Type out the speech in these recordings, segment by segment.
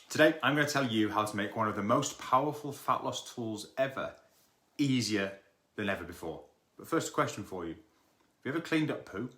Today, I'm going to tell you how to make one of the most powerful fat loss tools ever easier than ever before. But first, a question for you. Have you ever cleaned up poo?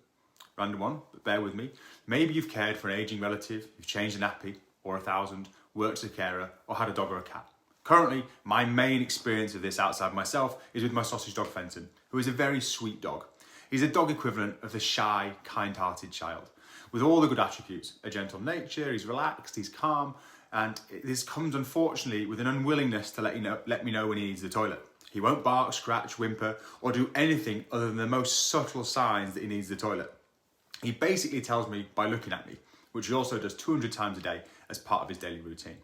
Random one, but bear with me. Maybe you've cared for an aging relative, you've changed a nappy or 1,000, worked as a carer, or had a dog or a cat. Currently, my main experience of this outside myself is with my sausage dog Fenton, who is a very sweet dog. He's a dog equivalent of the shy, kind-hearted child, with all the good attributes: a gentle nature, he's relaxed, he's calm, and this comes unfortunately with an unwillingness to let me know when he needs the toilet. He won't bark, scratch, whimper, or do anything other than the most subtle signs that he needs the toilet. He basically tells me by looking at me, which he also does 200 times a day as part of his daily routine.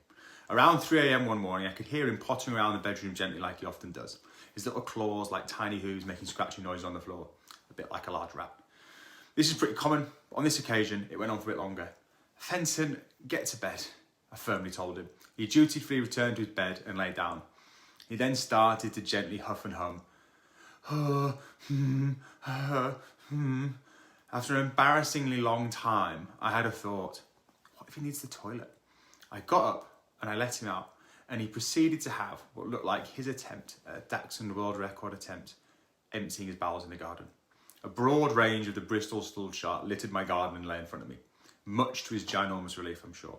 Around 3 a.m. one morning, I could hear him pottering around the bedroom gently like he often does. His little claws like tiny hooves making scratching noises on the floor, a bit like a large rat. This is pretty common, but on this occasion, it went on for a bit longer. Fenton, get to bed, I firmly told him. He dutifully returned to his bed and lay down. He then started to gently huff and hum. After an embarrassingly long time, I had a thought. What if he needs the toilet? I got up and I let him out, and he proceeded to have what looked like his attempt at a Dachshund world record attempt, emptying his bowels in the garden. A broad range of the Bristol stool chart littered my garden and lay in front of me, much to his ginormous relief, I'm sure.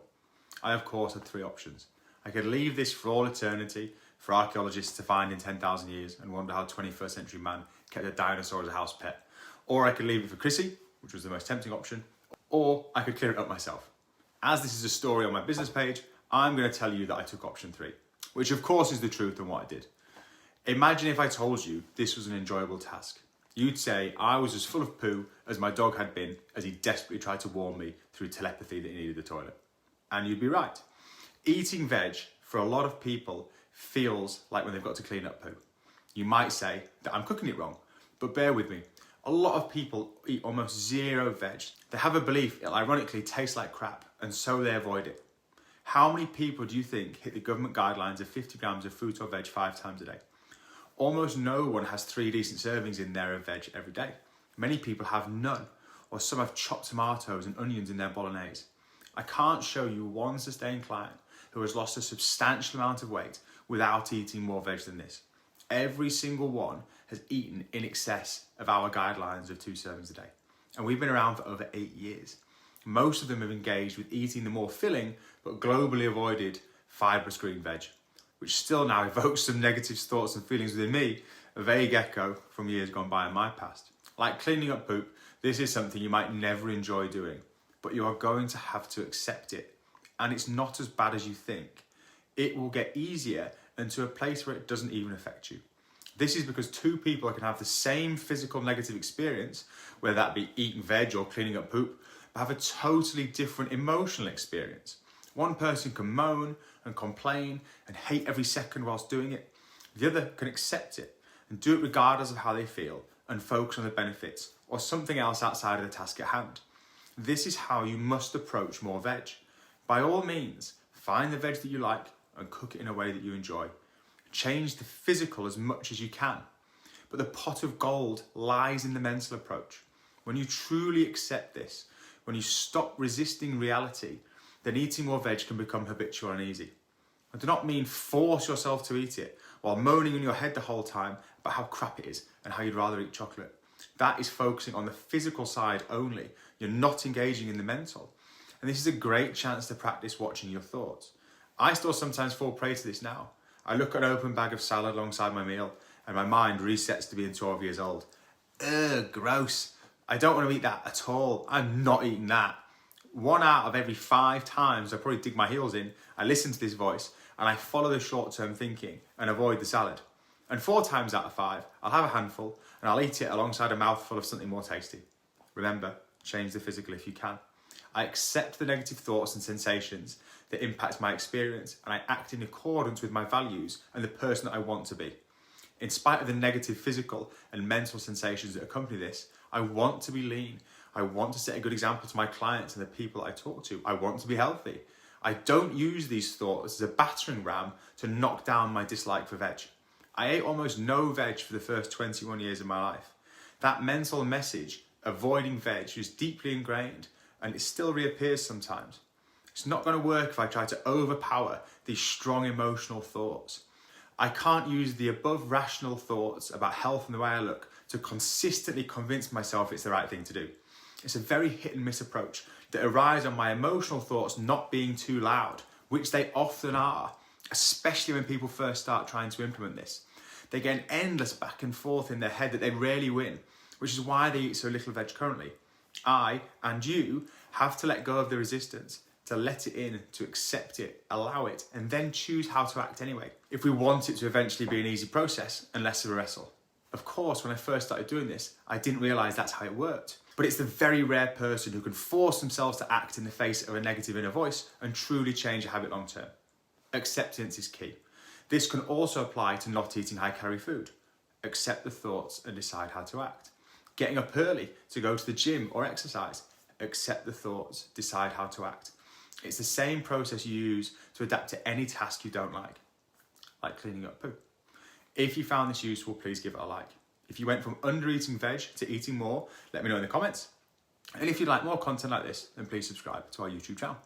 I, of course, had three options. I could leave this for all eternity, for archaeologists to find in 10,000 years and wonder how 21st century man kept a dinosaur as a house pet. Or I could leave it for Chrissy, which was the most tempting option, or I could clear it up myself. As this is a story on my business page, I'm going to tell you that I took option 3, which of course is the truth and what I did. Imagine if I told you this was an enjoyable task. You'd say I was as full of poo as my dog had been as he desperately tried to warn me through telepathy that he needed the toilet. And you'd be right. Eating veg for a lot of people feels like when they've got to clean up poo. You might say that I'm cooking it wrong, but bear with me. A lot of people eat almost zero veg. They have a belief it'll ironically taste like crap, and so they avoid it. How many people do you think hit the government guidelines of 50 grams of fruit or veg 5 times a day? Almost no one has 3 decent servings in there of veg every day. Many people have none, or some have chopped tomatoes and onions in their bolognese. I can't show you one sustained client who has lost a substantial amount of weight without eating more veg than this. Every single one has eaten in excess of our guidelines of 2 servings a day. And we've been around for over 8 years. Most of them have engaged with eating the more filling but globally avoided fibrous green veg, which still now evokes some negative thoughts and feelings within me, a vague echo from years gone by in my past. Like cleaning up poop, this is something you might never enjoy doing, but you are going to have to accept it. And it's not as bad as you think. It will get easier and to a place where it doesn't even affect you. This is because 2 people can have the same physical negative experience, whether that be eating veg or cleaning up poop, but have a totally different emotional experience. One person can moan and complain and hate every second whilst doing it. The other can accept it and do it regardless of how they feel and focus on the benefits or something else outside of the task at hand. This is how you must approach more veg. By all means, find the veg that you like and cook it in a way that you enjoy. Change the physical as much as you can. But the pot of gold lies in the mental approach. When you truly accept this, when you stop resisting reality, then eating more veg can become habitual and easy. I do not mean force yourself to eat it while moaning in your head the whole time about how crap it is and how you'd rather eat chocolate. That is focusing on the physical side only. You're not engaging in the mental. And this is a great chance to practice watching your thoughts. I still sometimes fall prey to this now. I look at an open bag of salad alongside my meal and my mind resets to being 12 years old. Ugh, gross. I don't want to eat that at all. I'm not eating that. 1 out of every 5 times I probably dig my heels in, I listen to this voice and I follow the short-term thinking and avoid the salad. And 4 times out of 5, I'll have a handful and I'll eat it alongside a mouthful of something more tasty. Remember, change the physical if you can. I accept the negative thoughts and sensations that impact my experience, and I act in accordance with my values and the person that I want to be. In spite of the negative physical and mental sensations that accompany this, I want to be lean. I want to set a good example to my clients and the people I talk to. I want to be healthy. I don't use these thoughts as a battering ram to knock down my dislike for veg. I ate almost no veg for the first 21 years of my life. That mental message, avoiding veg, is deeply ingrained, and it still reappears sometimes. It's not going to work if I try to overpower these strong emotional thoughts. I can't use the above rational thoughts about health and the way I look to consistently convince myself it's the right thing to do. It's a very hit and miss approach that relies on my emotional thoughts not being too loud, which they often are, especially when people first start trying to implement this. They get an endless back and forth in their head that they rarely win, which is why they eat so little veg currently. I and you have to let go of the resistance, to let it in, to accept it, allow it, and then choose how to act anyway, if we want it to eventually be an easy process and less of a wrestle. Of course, when I first started doing this, I didn't realise that's how it worked. But it's the very rare person who can force themselves to act in the face of a negative inner voice and truly change a habit long term. Acceptance is key. This can also apply to not eating high-calorie food. Accept the thoughts and decide how to act. Getting up early to go to the gym or exercise. Accept the thoughts, decide how to act. It's the same process you use to adapt to any task you don't like cleaning up poo. If you found this useful, please give it a like. If you went from under eating veg to eating more, let me know in the comments. And if you'd like more content like this, then please subscribe to our YouTube channel.